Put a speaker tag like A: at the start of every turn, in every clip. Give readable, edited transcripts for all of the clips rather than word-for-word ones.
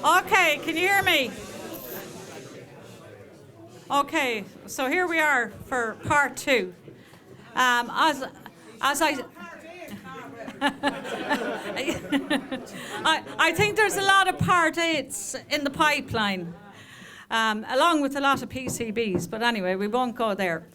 A: Okay, can you hear me? Okay, so here we are for part two. As I I think there's a lot of part 8s in the pipeline, along with a lot of PCBs, but anyway, we won't go there.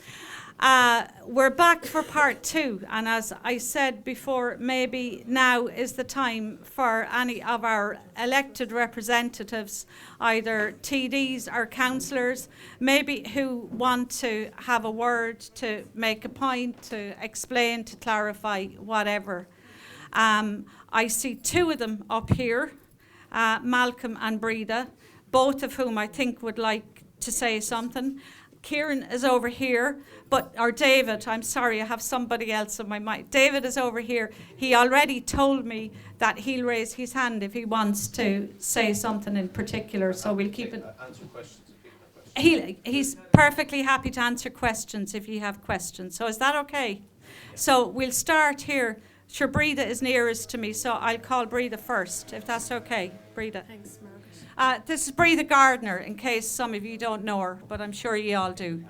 A: We're back for part 2, and as I said before, maybe now is the time for any of our elected representatives, either TDs or councillors, maybe who want to have a word, to make a point, to explain, to clarify, whatever. I see 2 of them up here, Malcolm and Breda, both of whom I think would like to say something. Kieran is over here, or David, I'm sorry, I have somebody else in my mind. David is over here. He already told me that he'll raise his hand if he wants to say something in particular, so we'll keep it.
B: Answer questions if people have questions.
A: He's perfectly happy to answer questions if you have questions. So is that okay? So we'll start here. Sure, Breda is nearest to me, so I'll call Breda first, if that's okay. Breda.
C: Thanks, Margaret.
A: This is Breda Gardner, in case some of you don't know her, but I'm sure you all do.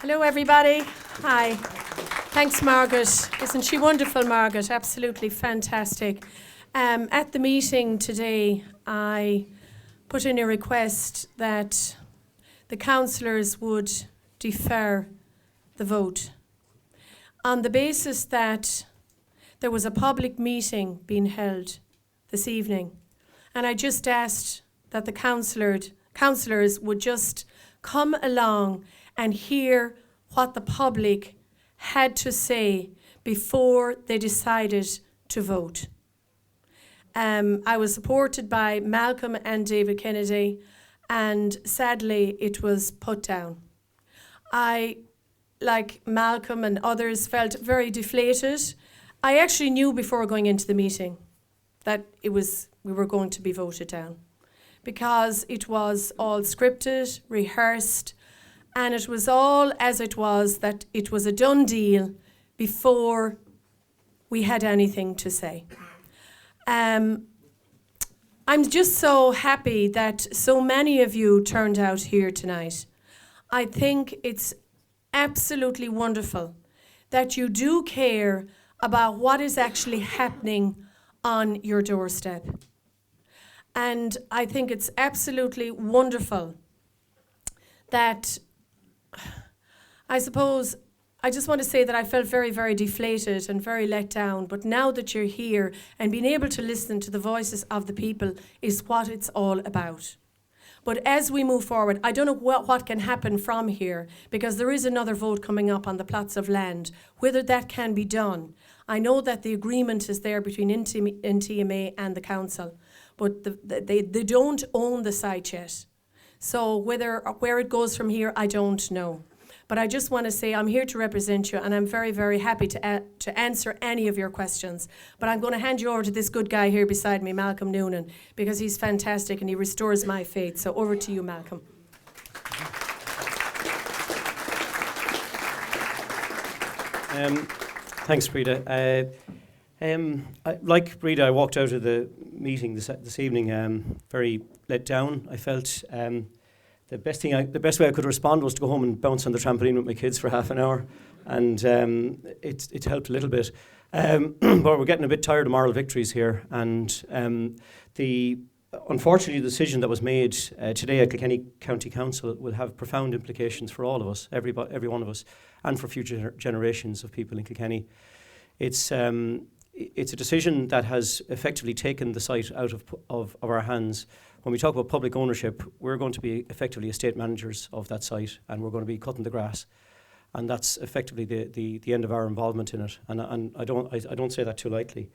C: Hello, everybody. Hi. Thanks, Margaret. Isn't she wonderful, Margaret? Absolutely fantastic. At the meeting today, I put in a request that the councillors would defer the vote on the basis that there was a public meeting being held this evening. And I just asked that the councillors would just come along and hear what the public had to say before they decided to vote. I was supported by Malcolm and David Kennedy, and sadly it was put down. I, like Malcolm and others, felt very deflated. I actually knew before going into the meeting that we were going to be voted down, because it was all scripted, rehearsed, and it was all as it was, that it was a done deal before we had anything to say. I'm just so happy that so many of you turned out here tonight. I think it's absolutely wonderful that you do care about what is actually happening on your doorstep. And I think it's absolutely wonderful that, I suppose, I just want to say that I felt very, very deflated and very let down. But now that you're here and being able to listen to the voices of the people is what it's all about. But as we move forward, I don't know what can happen from here, because there is another vote coming up on the plots of land, whether that can be done. I know that the agreement is there between NTMA and the council, but they don't own the site yet. So where it goes from here, I don't know. But I just want to say I'm here to represent you, and I'm very, very happy to answer any of your questions. But I'm going to hand you over to this good guy here beside me, Malcolm Noonan, because he's fantastic and he restores my faith. So over to you, Malcolm.
B: Thanks, Breda. Like Breda, I walked out of the meeting this evening very let down. I felt the best way I could respond was to go home and bounce on the trampoline with my kids for half an hour, and it helped a little bit. But we're getting a bit tired of moral victories here, and unfortunately, the decision that was made today at Kilkenny County Council will have profound implications for all of us, every one of us, and for future generations of people in Kilkenny. It's a decision that has effectively taken the site out of our hands. When we talk about public ownership, we're going to be effectively estate managers of that site, and we're going to be cutting the grass, and that's effectively the end of our involvement in it. And I don't say that too lightly.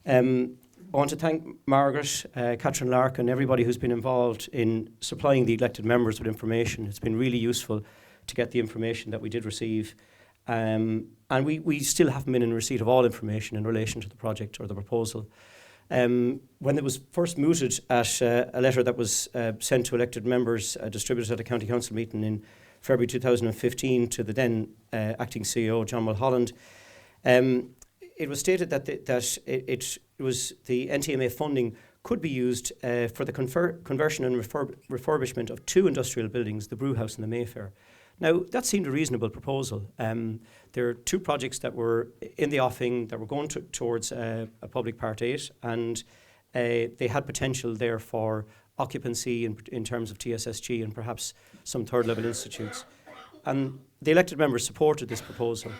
B: I want to thank Margaret, Catherine Larkin, everybody who's been involved in supplying the elected members with information. It's been really useful to get the information that we did receive. And we still haven't been in receipt of all information in relation to the project or the proposal. When it was first mooted at a letter that was sent to elected members, distributed at a county council meeting in February 2015 to the then acting CEO, John Mulholland, it was stated that it was the NTMA funding could be used for the conversion and refurbishment of 2 industrial buildings, the Brewhouse and the Mayfair. Now, that seemed a reasonable proposal. There are 2 projects that were in the offing that were going towards a public Part 8, and they had potential there for occupancy in terms of TSSG and perhaps some third-level institutes. And the elected members supported this proposal.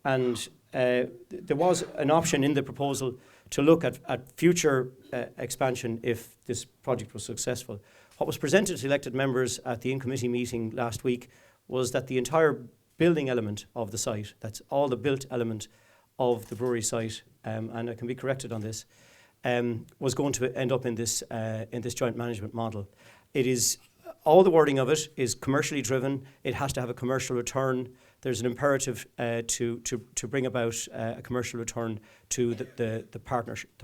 B: And there was an option in the proposal to look at future expansion if this project was successful. What was presented to elected members at the in-committee meeting last week was that the entire building element of the site, that's all the built element of the brewery site, and I can be corrected on this, was going to end up in this joint management model. It is, all the wording of it is commercially driven. It has to have a commercial return. There's an imperative to bring about a commercial return to the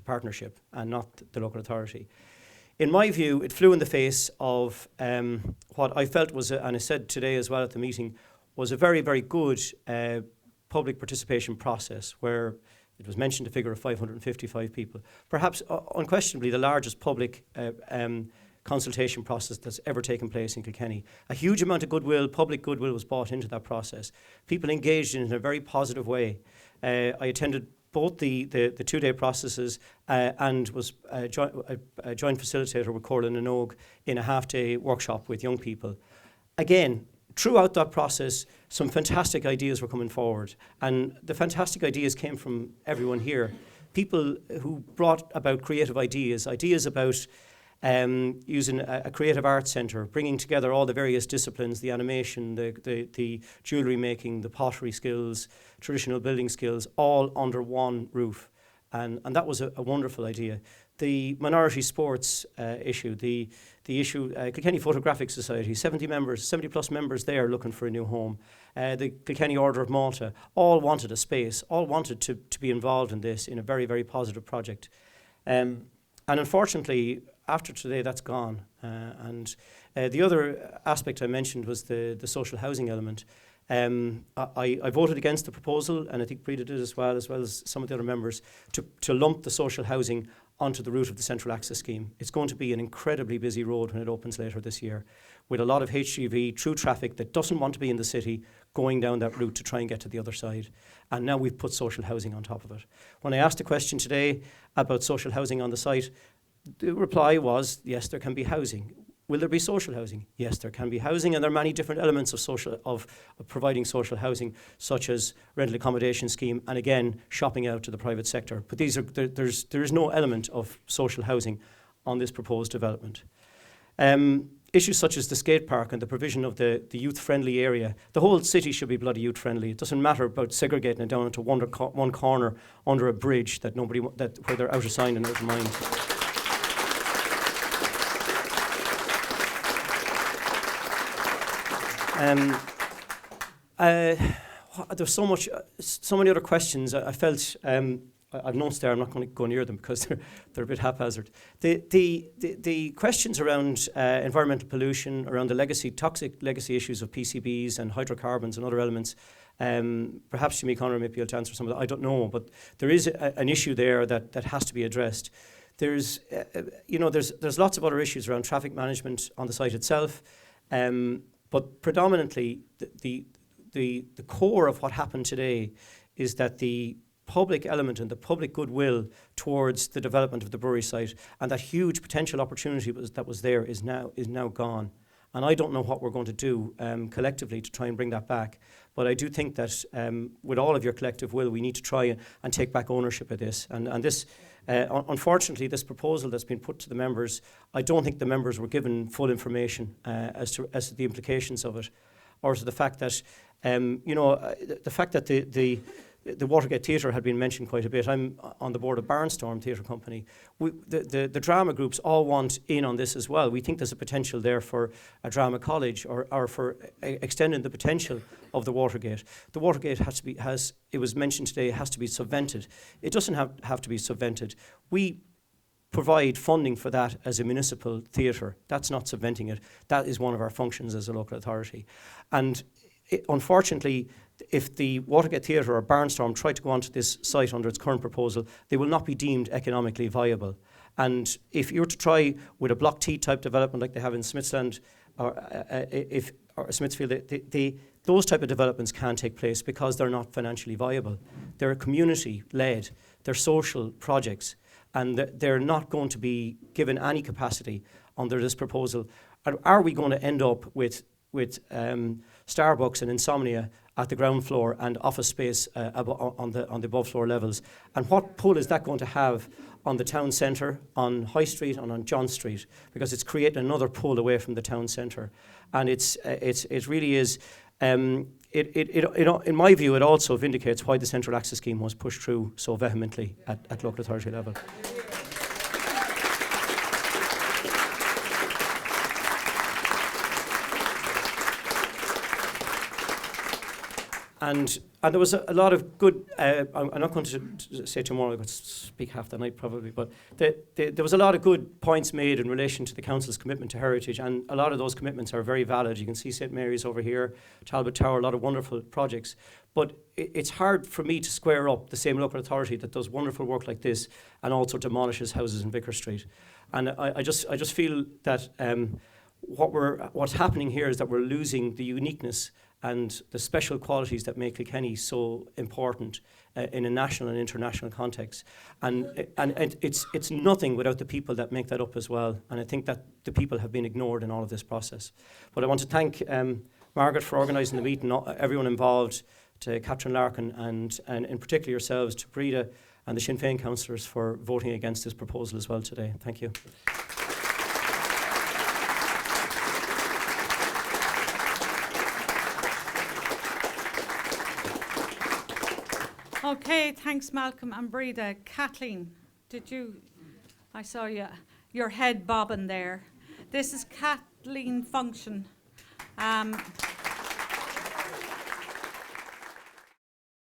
B: partnership and not the local authority. In my view, it flew in the face of what I felt was, and I said today as well at the meeting, was a very, very good public participation process where it was mentioned a figure of 555 people. Perhaps unquestionably the largest public consultation process that's ever taken place in Kilkenny. A huge amount of goodwill, public goodwill, was brought into that process. People engaged in it in a very positive way. I attended both the 2-day processes and was a joint facilitator with Corlin and Og in a half-day workshop with young people. Again, throughout that process, some fantastic ideas were coming forward, and the fantastic ideas came from everyone here. People who brought about creative ideas about using a creative arts centre, bringing together all the various disciplines, the animation, the jewellery making, the pottery skills, traditional building skills, all under one roof. And that was a wonderful idea. The minority sports issue, the issue, Kilkenny Photographic Society, 70 plus members there looking for a new home. The Kilkenny Order of Malta, all wanted a space, all wanted to be involved in this in a very, very positive project. And unfortunately, after today, that's gone. And the other aspect I mentioned was the social housing element. I voted against the proposal, and I think Breda did as well as some of the other members, to lump the social housing onto the route of the Central Access Scheme. It's going to be an incredibly busy road when it opens later this year, with a lot of HGV through traffic that doesn't want to be in the city going down that route to try and get to the other side. And now we've put social housing on top of it. When I asked a question today about social housing on the site, the reply was, yes, there can be housing. Will there be social housing? Yes, there can be housing, and there are many different elements of providing social housing, such as rental accommodation scheme, and again, shopping out to the private sector. But there is no element of social housing on this proposed development. Issues such as the skate park and the provision of the youth-friendly area. The whole city should be bloody youth-friendly. It doesn't matter about segregating it down into one corner under a bridge where they're out of sight and out of mind. There's so many other questions. I felt I've notes there. I'm not going to go near them because they're a bit haphazard. The questions around environmental pollution, around the toxic legacy issues of PCBs and hydrocarbons and other elements. Perhaps Jimmy Conner may be able to answer some of that. I don't know, but there is an issue there that has to be addressed. There's lots of other issues around traffic management on the site itself. But predominantly, the core of what happened today is that the public element and the public goodwill towards the development of the brewery site and that huge potential opportunity that was there is now gone. And I don't know what we're going to do collectively to try and bring that back. But I do think that with all of your collective will, we need to try and take back ownership of this. And this, unfortunately, this proposal that's been put to the members, I don't think the members were given full information as to the implications of it, or to the fact that, the fact that the Watergate Theatre had been mentioned quite a bit. I'm on the board of Barnstorm Theatre Company. The drama groups all want in on this as well. We think there's a potential there for a drama college or for extending the potential of the Watergate. The Watergate it was mentioned today, has to be subvented. It doesn't have to be subvented. We provide funding for that as a municipal theatre. That's not subventing it. That is one of our functions as a local authority. And unfortunately, if the Watergate Theatre or Barnstorm try to go onto this site under its current proposal, they will not be deemed economically viable. And if you were to try with a Block T type development like they have in Smithsland or Smithfield, those type of developments can't take place because they're not financially viable. They're community-led, they're social projects, and they're not going to be given any capacity under this proposal. Are we going to end up with Starbucks and Insomnia at the ground floor and office space on the above floor levels? And what pull is that going to have on the town centre, on High Street and on John Street? Because it's creating another pull away from the town centre. And it really is, in my view, it also vindicates why the Central Access Scheme was pushed through so vehemently at local authority level. And there was a lot of good, I'm not going to say tomorrow, I'm going to speak half the night probably, but there was a lot of good points made in relation to the Council's commitment to heritage, and a lot of those commitments are very valid. You can see St Mary's over here, Talbot Tower, a lot of wonderful projects. But it's hard for me to square up the same local authority that does wonderful work like this and also demolishes houses in Vicar Street. And I just feel that what's happening here is that we're losing the uniqueness and the special qualities that make Kilkenny so important in a national and international context. And it's nothing without the people that make that up as well. And I think that the people have been ignored in all of this process. But I want to thank Margaret for organising the meeting, everyone involved, to Catherine Larkin, and in particular yourselves, to Breda and the Sinn Féin councillors for voting against this proposal as well today. Thank you.
A: Okay, thanks Malcolm and Breda. Kathleen, I saw your head bobbing there. This is Kathleen Function.